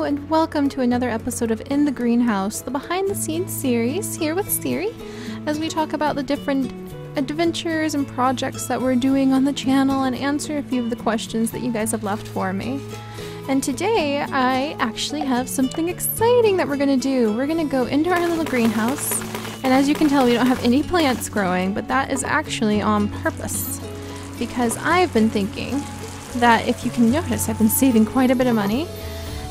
Hello and welcome to another episode of In the Greenhouse, the behind the scenes series here with Seri, as we talk about the different adventures and projects that we're doing on the channel and answer a few of the questions that you guys have left for me. And today I actually have something exciting that we're going to do. We're going to go into our little greenhouse, and as you can tell we don't have any plants growing, but that is actually on purpose because I've been thinking that, if you can notice, I've been saving quite a bit of money,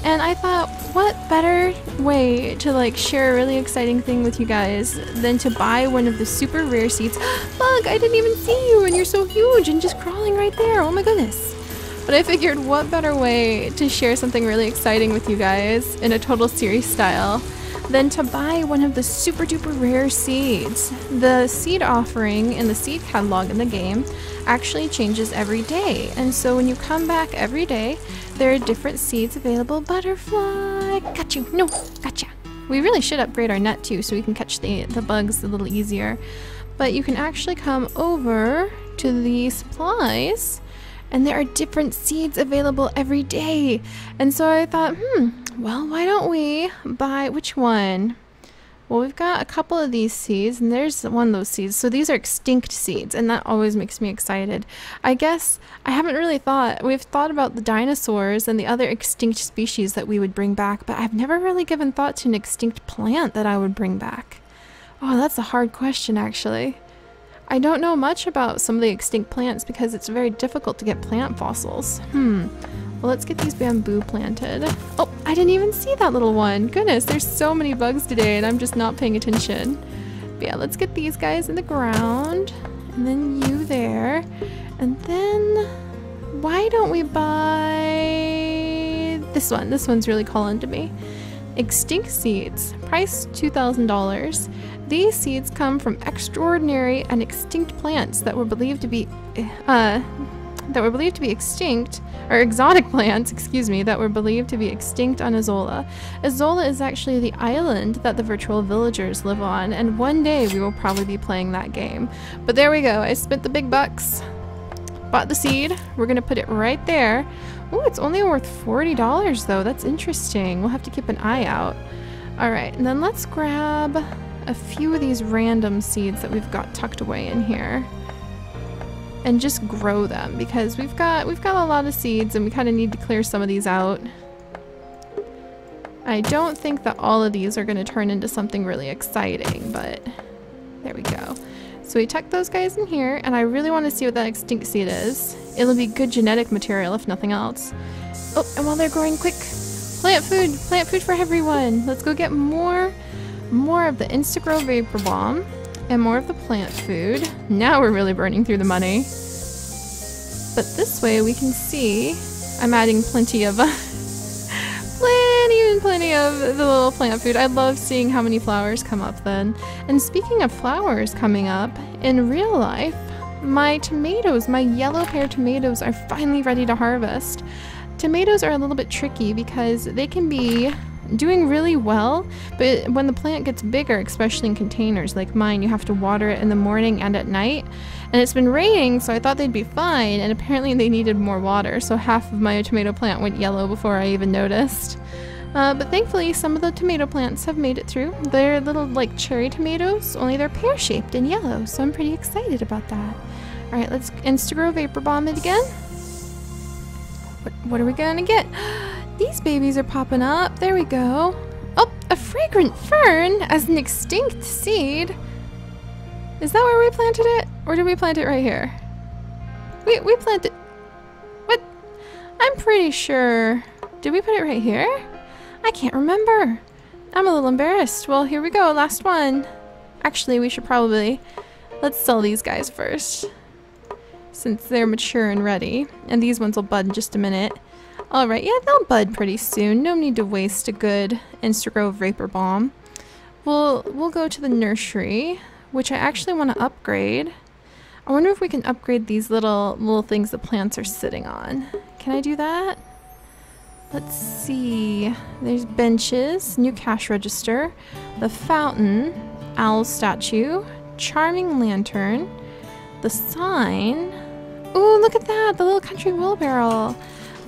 and I thought, what better way to share a really exciting thing with you guys than to buy one of the super rare seeds. Bug, I didn't even see you, and you're so huge and just crawling right there. Oh my goodness. But I figured, what better way to share something really exciting with you guys in a total series style than to buy one of the super duper rare seeds. The seed offering in the seed catalog in the game actually changes every day, and so when you come back every day there are different seeds available. Butterfly, got you. No, gotcha. We really should upgrade our net too so we can catch the bugs a little easier, but you can actually come over to the supplies and there are different seeds available every day. And so I thought, well, why don't we buy, which one? Well, we've got a couple of these seeds, and there's one of those seeds. So these are extinct seeds, and that always makes me excited. I guess I haven't really thought, we've thought about the dinosaurs and the other extinct species that we would bring back, but I've never really given thought to an extinct plant that I would bring back. Oh, that's a hard question, actually. I don't know much about some of the extinct plants because it's very difficult to get plant fossils. Well, let's get these bamboo planted. Oh, I didn't even see that little one. Goodness, there's so many bugs today and I'm just not paying attention. But yeah, let's get these guys in the ground. And then you there. And then why don't we buy this one? This one's really calling to me. Extinct seeds. Price $2,000. These seeds come from extraordinary and extinct plants that were believed to be extinct, or exotic plants, excuse me, that were believed to be extinct on Azola. Azola is actually the island that the virtual villagers live on, and one day we will probably be playing that game. But there we go. I spent the big bucks, bought the seed. We're gonna put it right there. Oh, it's only worth $40 though. That's interesting. We'll have to keep an eye out. All right, and then let's grab a few of these random seeds that we've got tucked away in here and just grow them because we've got a lot of seeds and we kind of need to clear some of these out. I don't think that all of these are going to turn into something really exciting, but there we go. So we tuck those guys in here, and I really want to see what that extinct seed is. It'll be good genetic material if nothing else. Oh, and while they're growing, quick, plant food for everyone. Let's go get more of the Instagrow Vapor Bomb and more of the plant food. Now we're really burning through the money. But this way we can see I'm adding plenty of plenty of the little plant food. I love seeing how many flowers come up then. And speaking of flowers coming up, in real life, my tomatoes, my yellow pear tomatoes, are finally ready to harvest. Tomatoes are a little bit tricky because they can be doing really well, but when the plant gets bigger, especially in containers like mine, you have to water it in the morning and at night. And it's been raining, so I thought they'd be fine, and apparently they needed more water, so half of my tomato plant went yellow before I even noticed. But thankfully some of the tomato plants have made it through. They're little cherry tomatoes, only they're pear-shaped and yellow, so I'm pretty excited about that. Alright, let's Instagrow Vapor Bomb it again. What are we gonna get? These babies are popping up. There we go. Oh, a fragrant fern as an extinct seed. Is that where we planted it? Or did we plant it right here? We planted... What? I'm pretty sure... Did we put it right here? I can't remember. I'm a little embarrassed. Well, here we go. Last one. Actually, we should probably... Let's sell these guys first, since they're mature and ready. And these ones will bud in just a minute. Alright, yeah, they'll bud pretty soon. No need to waste a good Instagrow Vapor Bomb. We'll go to the nursery, which I actually want to upgrade. I wonder if we can upgrade these little things the plants are sitting on. Can I do that? Let's see. There's benches, new cash register, the fountain, owl statue, charming lantern, the sign. Ooh, look at that! The little country wheelbarrow.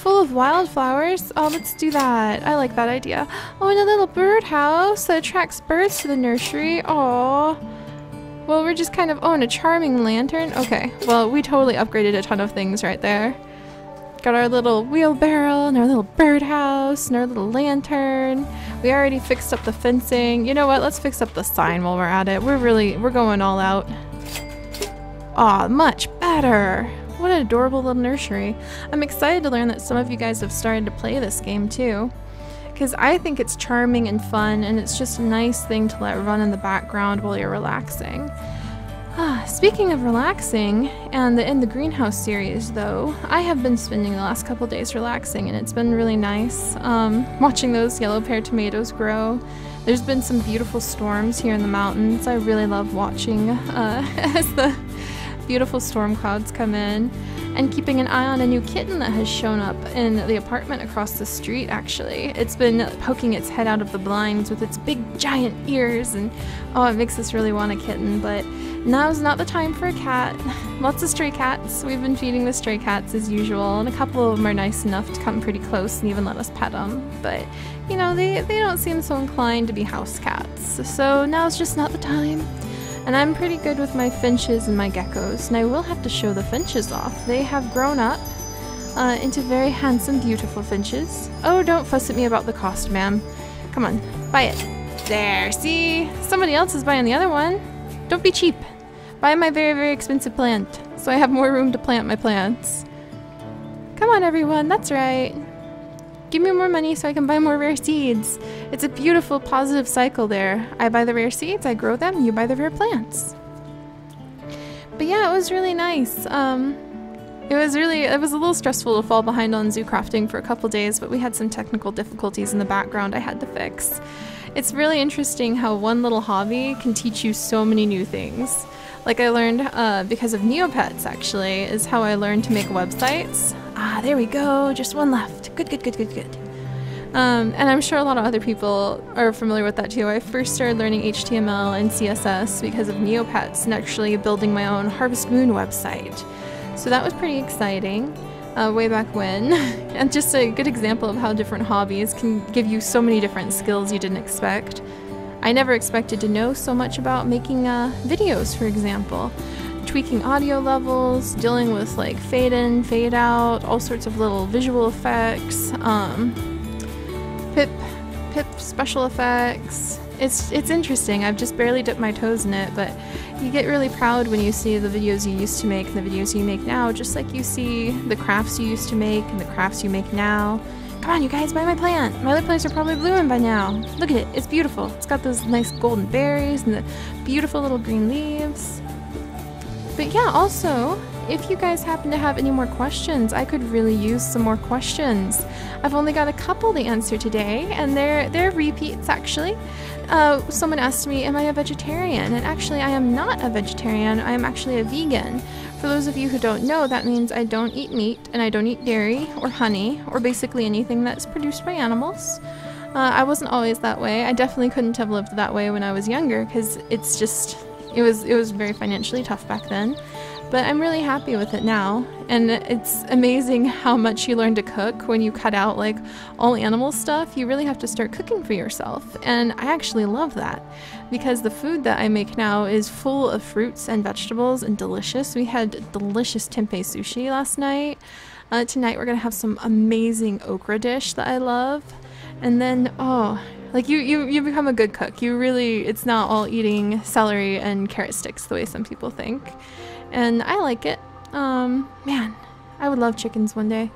full of wildflowers. Oh, let's do that. I like that idea. Oh, and a little birdhouse that attracts birds to the nursery. Oh. Well, we're just kind of... Oh, and a charming lantern. Okay. Well, we totally upgraded a ton of things right there. Got our little wheelbarrow and our little birdhouse and our little lantern. We already fixed up the fencing. You know what? Let's fix up the sign while we're at it. We're going all out. Aw, much better. What an adorable little nursery. I'm excited to learn that some of you guys have started to play this game too, because I think it's charming and fun, and it's just a nice thing to let run in the background while you're relaxing. Speaking of relaxing, and in the greenhouse series though, I have been spending the last couple days relaxing, and it's been really nice watching those yellow pear tomatoes grow. There's been some beautiful storms here in the mountains. I really love watching as the beautiful storm clouds come in, and keeping an eye on a new kitten that has shown up in the apartment across the street. Actually, it's been poking its head out of the blinds with its big giant ears, and oh, it makes us really want a kitten, but now's not the time for a cat. Lots of stray cats. We've been feeding the stray cats as usual, and a couple of them are nice enough to come pretty close and even let us pet them, but you know, they don't seem so inclined to be house cats, so now's just not the time. And I'm pretty good with my finches and my geckos, and I will have to show the finches off. They have grown up into very handsome, beautiful finches. Oh, don't fuss at me about the cost, ma'am. Come on, buy it. There, see? Somebody else is buying the other one. Don't be cheap. Buy my very, very expensive plant, so I have more room to plant my plants. Come on, everyone, that's right. Give me more money so I can buy more rare seeds. It's a beautiful, positive cycle there. I buy the rare seeds, I grow them, you buy the rare plants. But yeah, it was really nice. It was a little stressful to fall behind on zoo crafting for a couple days, but we had some technical difficulties in the background I had to fix. It's really interesting how one little hobby can teach you so many new things. Like I learned, because of Neopets actually, is how I learned to make websites. Ah, there we go, just one left. Good, good, good, good, good. And I'm sure a lot of other people are familiar with that too. I first started learning HTML and CSS because of Neopets and actually building my own Harvest Moon website. So that was pretty exciting, way back when. And just a good example of how different hobbies can give you so many different skills you didn't expect. I never expected to know so much about making videos, for example. Tweaking audio levels, dealing with like fade in, fade out, all sorts of little visual effects, pip special effects. It's interesting. I've just barely dipped my toes in it, but you get really proud when you see the videos you used to make and the videos you make now, just like you see the crafts you used to make and the crafts you make now. Come on, you guys, buy my plant. My other plants are probably blooming by now. Look at it, it's beautiful. It's got those nice golden berries and the beautiful little green leaves. But yeah, also, if you guys happen to have any more questions, I could really use some more questions. I've only got a couple to answer today, and they're repeats actually. Someone asked me, am I a vegetarian? And actually, I am not a vegetarian, I am actually a vegan. For those of you who don't know, that means I don't eat meat, and I don't eat dairy, or honey, or basically anything that's produced by animals. I wasn't always that way. I definitely couldn't have lived that way when I was younger, because it's just... It was very financially tough back then, but I'm really happy with it now, and it's amazing how much you learn to cook when you cut out like all animal stuff. You really have to start cooking for yourself, and I actually love that because the food that I make now is full of fruits and vegetables and delicious. We had delicious tempeh sushi last night. Tonight we're gonna have some amazing okra dish that I love, and then like you become a good cook. You really, it's not all eating celery and carrot sticks the way some people think. And I like it. Man, I would love chickens one day.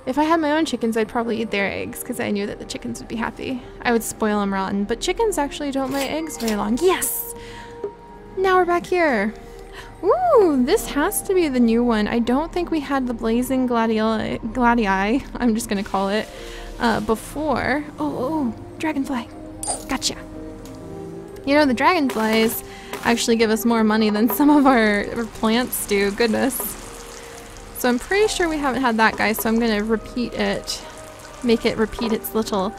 If I had my own chickens, I'd probably eat their eggs because I knew that the chickens would be happy. I would spoil them rotten, but chickens actually don't lay eggs very long. Yes! Now we're back here. Ooh, this has to be the new one. I don't think we had the blazing gladii, I'm just gonna call it, before. Oh, dragonfly. Gotcha. You know, the dragonflies actually give us more money than some of our plants do. Goodness. So I'm pretty sure we haven't had that guy, so I'm gonna repeat it. Make it repeat its little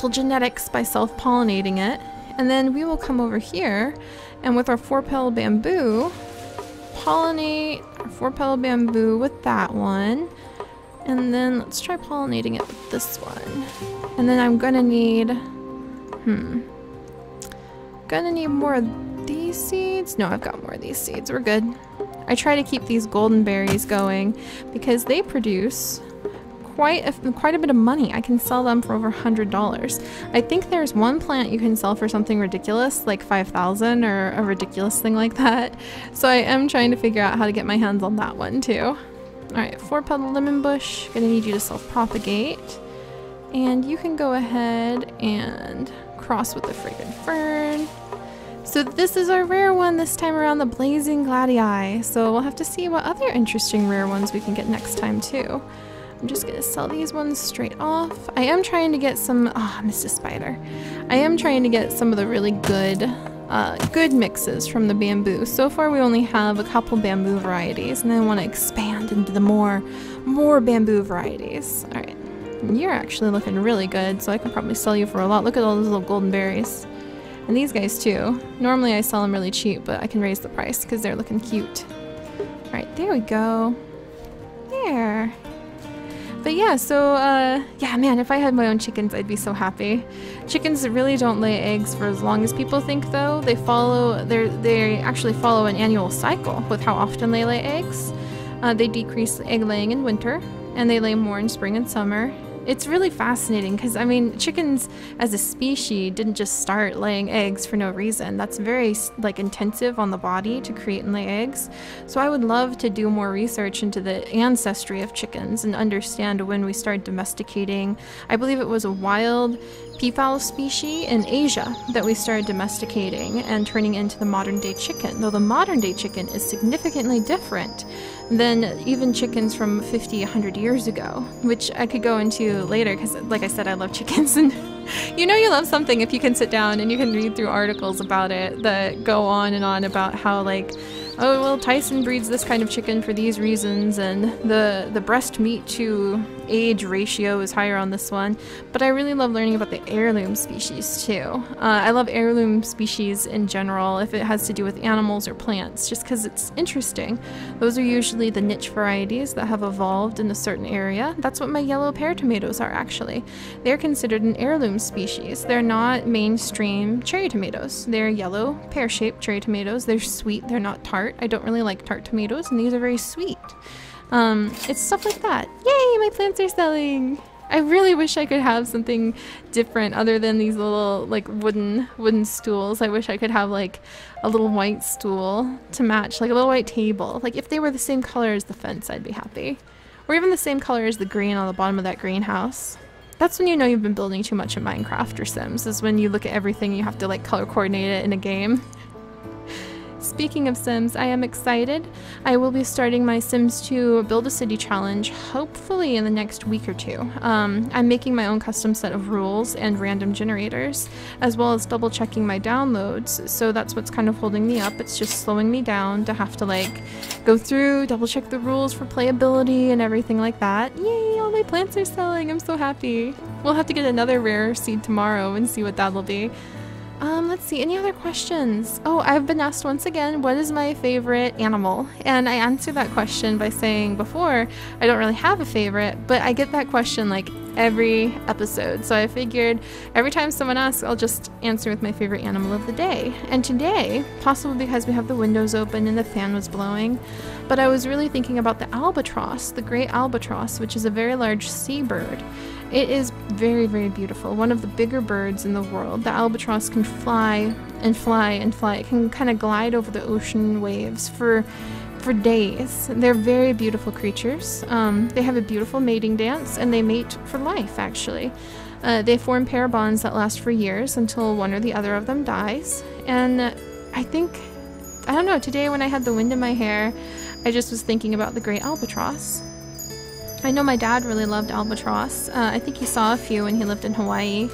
genetics by self-pollinating it. And then we will come over here and with our 4-petal bamboo, pollinate our 4-petal bamboo with that one. And then let's try pollinating it with this one. And then I'm gonna need, gonna need more of these seeds. No, I've got more of these seeds. We're good. I try to keep these golden berries going because they produce quite a bit of money. I can sell them for over $100. I think there's one plant you can sell for something ridiculous, like 5,000 or a ridiculous thing like that. So I am trying to figure out how to get my hands on that one too. Alright, 4-petal lemon bush. Gonna need you to self-propagate. And you can go ahead and cross with the fragrant fern. So this is our rare one this time around, the blazing gladii. So we'll have to see what other interesting rare ones we can get next time too. I'm just gonna sell these ones straight off. I am trying to get some, I missed a spider. I am trying to get some of the really good mixes from the bamboo. So far we only have a couple bamboo varieties, and I want to expand into the more bamboo varieties. All right, you're actually looking really good, so I can probably sell you for a lot. Look at all those little golden berries. And these guys too. Normally I sell them really cheap, but I can raise the price because they're looking cute. All right, there we go. There. But yeah, so yeah, man, if I had my own chickens, I'd be so happy. Chickens really don't lay eggs for as long as people think, though. They actually follow an annual cycle with how often they lay eggs. They decrease egg laying in winter, and they lay more in spring and summer. It's really fascinating because, I mean, chickens as a species didn't just start laying eggs for no reason. That's very, like, intensive on the body to create and lay eggs. So I would love to do more research into the ancestry of chickens and understand when we started domesticating. I believe it was a wild peafowl species in Asia that we started domesticating and turning into the modern day chicken, though the modern day chicken is significantly different than even chickens from 50, 100 years ago, which I could go into later because, like I said, I love chickens. And you know you love something if you can sit down and you can read through articles about it that go on and on about how, like, oh, well, Tyson breeds this kind of chicken for these reasons, and the breast meat to age ratio is higher on this one. But I really love learning about the heirloom species too. I love heirloom species in general if it has to do with animals or plants, just because it's interesting. Those are usually the niche varieties that have evolved in a certain area. That's what my yellow pear tomatoes are, actually. They're considered an heirloom species. They're not mainstream cherry tomatoes. They're yellow pear-shaped cherry tomatoes. They're sweet, they're not tart. I don't really like tart tomatoes, and these are very sweet. It's stuff like that. Yay, my plants are selling! I really wish I could have something different other than these little, like, wooden stools. I wish I could have, like, a little white stool to match, like a little white table. Like, if they were the same color as the fence, I'd be happy. Or even the same color as the green on the bottom of that greenhouse. That's when you know you've been building too much in Minecraft or Sims, is when you look at everything and you have to, like, color coordinate it in a game. Speaking of Sims, I am excited. I will be starting my Sims 2 Build a City challenge hopefully in the next week or two. I'm making my own custom set of rules and random generators, as well as double checking my downloads, so that's what's kind of holding me up. It's just slowing me down to have to, like, go through, double check the rules for playability and everything like that. Yay, all my plants are selling, I'm so happy. We'll have to get another rare seed tomorrow and see what that'll be. Let's see, any other questions? Oh, I've been asked once again, what is my favorite animal? And I answered that question by saying before, I don't really have a favorite, but I get that question like every episode. So I figured every time someone asks, I'll just answer with my favorite animal of the day. And today, possibly because we have the windows open and the fan was blowing, but I was really thinking about the albatross, the great albatross, which is a very large seabird. It is very, very beautiful. One of the bigger birds in the world. The albatross can fly and fly and fly. It can kind of glide over the ocean waves for days. They're very beautiful creatures. They have a beautiful mating dance, and they mate for life, actually. They form pair bonds that last for years until one or the other of them dies. And I don't know, today when I had the wind in my hair, I just was thinking about the great albatross. I know my dad really loved albatross. I think he saw a few when he lived in Hawaii.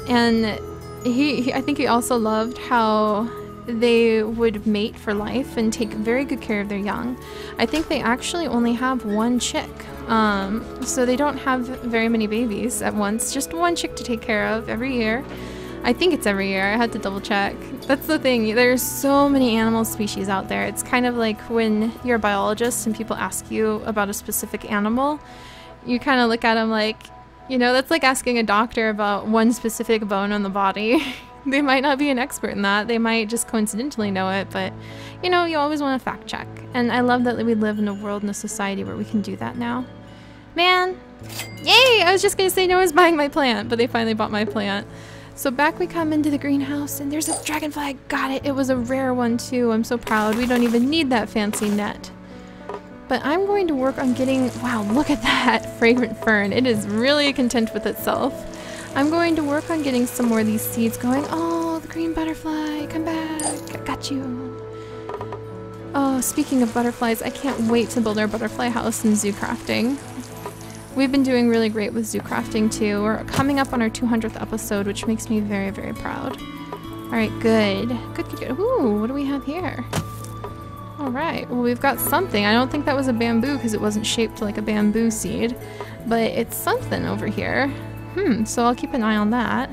And I think he also loved how they would mate for life and take very good care of their young. I think they actually only have one chick. So they don't have very many babies at once. Just one chick to take care of every year. I think it's every year. I had to double check. That's the thing. There's so many animal species out there. It's kind of like when you're a biologist and people ask you about a specific animal, you kind of look at them like, you know, that's like asking a doctor about one specific bone on the body. They might not be an expert in that. They might just coincidentally know it, but you know, you always want to fact check. And I love that we live in a world and a society where we can do that now. Man, yay! I was just gonna say no one's buying my plant, but they finally bought my plant. So back we come into the greenhouse and there's a dragonfly. Got it. It was a rare one too. I'm so proud. We don't even need that fancy net. But I'm going to work on getting, wow, look at that fragrant fern. It is really content with itself. I'm going to work on getting some more of these seeds going. Oh, the green butterfly, come back. I got you. Oh, speaking of butterflies, I can't wait to build our butterfly house in zoo crafting. We've been doing really great with zoo crafting too. We're coming up on our 200th episode, which makes me very, very proud. All right, good. Good, good, good. Ooh, what do we have here? All right, well, we've got something. I don't think that was a bamboo because it wasn't shaped like a bamboo seed, but it's something over here. So I'll keep an eye on that.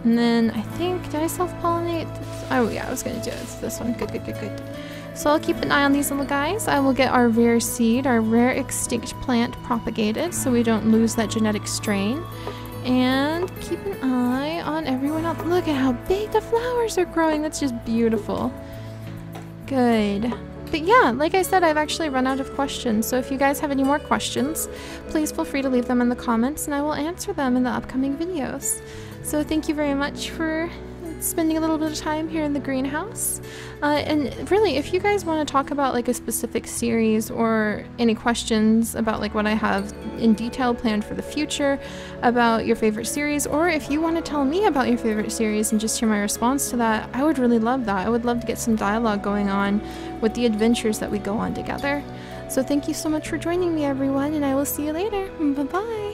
And then I think, did I self-pollinate? Oh yeah, I was gonna do it. It's this one. Good, good, good, good. So I'll keep an eye on these little guys. I will get our rare seed, our rare extinct plant propagated so we don't lose that genetic strain. And keep an eye on everyone else. Look at how big the flowers are growing. That's just beautiful. Good. But yeah, like I said, I've actually run out of questions. So if you guys have any more questions, please feel free to leave them in the comments and I will answer them in the upcoming videos. So thank you very much for spending a little bit of time here in the greenhouse. And really, if you guys want to talk about like a specific series or any questions about like what I have in detail planned for the future about your favorite series, or if you want to tell me about your favorite series and just hear my response to that, I would really love that. I would love to get some dialogue going on with the adventures that we go on together. So thank you so much for joining me, everyone, and I will see you later. Bye-bye.